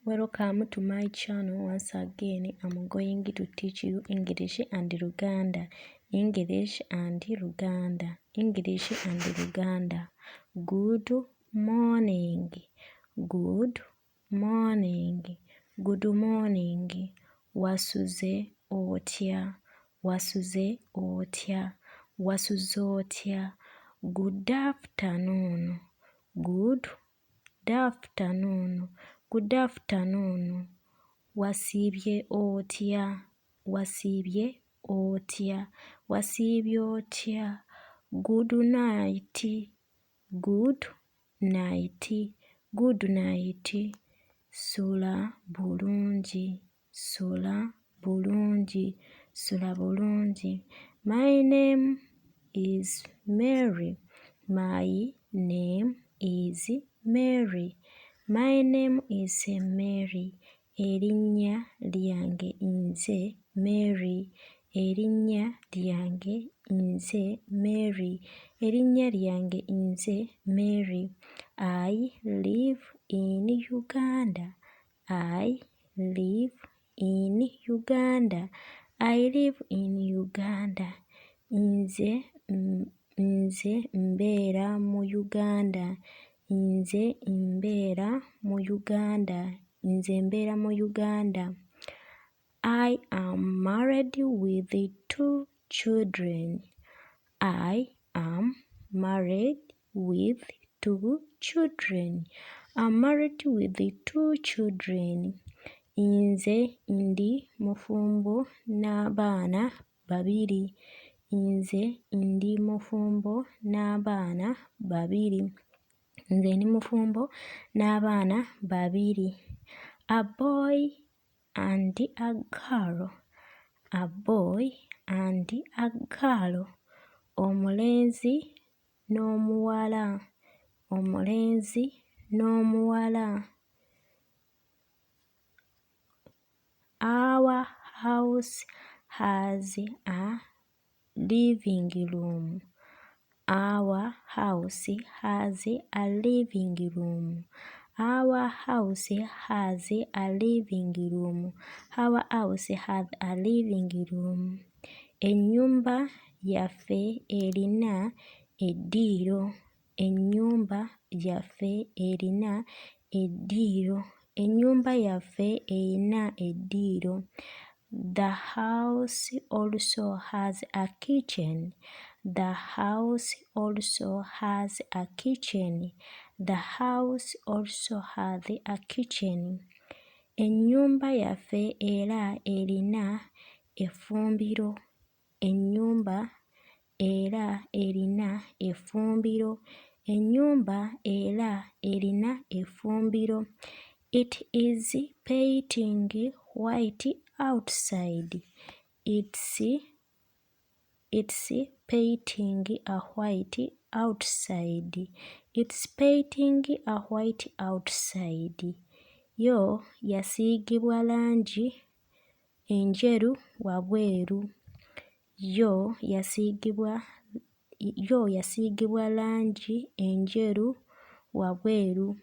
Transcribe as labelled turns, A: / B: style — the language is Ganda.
A: Welcome to my channel once again. I'm going to teach you English and Luganda. English and Luganda. English and Luganda. Good morning. Good morning. Good morning. Wasuze otya. Wasuze otya. Wasuze otya. Good afternoon. Good afternoon. Good afternoon. Wasiibye otya? Wasiibye otya? Wasiibye otya? Good night. Good night. Good night. Sula bulungi. Sula bulungi. Sula bulungi. My name is Mary. My name is Mary. My name is Mary. Erinnya lyange nze Mary. Erinnya lyange nze Mary. Erinnya lyange nze Mary. I live in Uganda. I live in Uganda. I live in Uganda. Nze mbeera mu Uganda. Nze mbeera mu Uganda. Nze mbeera mu Uganda. I am married with 2 children. I am married with 2 children. I'm married with 2 children. Nze ndi mufumbo n'abaana 2. Nze ndi mufumbo n'abaana 2. Nze ndi mufumbo n'abaana 2. A boy and a girl. A boy and a girl. Omulenzi n'omuwala. Omulenzi n'omuwala. Our house has a living room. Our house has a living room. Our house has a living room. Our house has a living room. Ennyumba yaffe erina eddiiro. Ennyumba yaffe erina eddiiro. Ennyumba yaffe erina eddiiro. The house also has a kitchen. The house also has a kitchen. The house also has a kitchen. Ennyumba yaffe era erina effumbiro. Ennyumba era erina effumbiro. Ennyumba era erina effumbiro. It is painting white outside. It's painting a white outside. It's painting a white outside. Yo yasiigibwa langi enjeru wabweru. Yo yasiigibwa langi enjeru wabweru.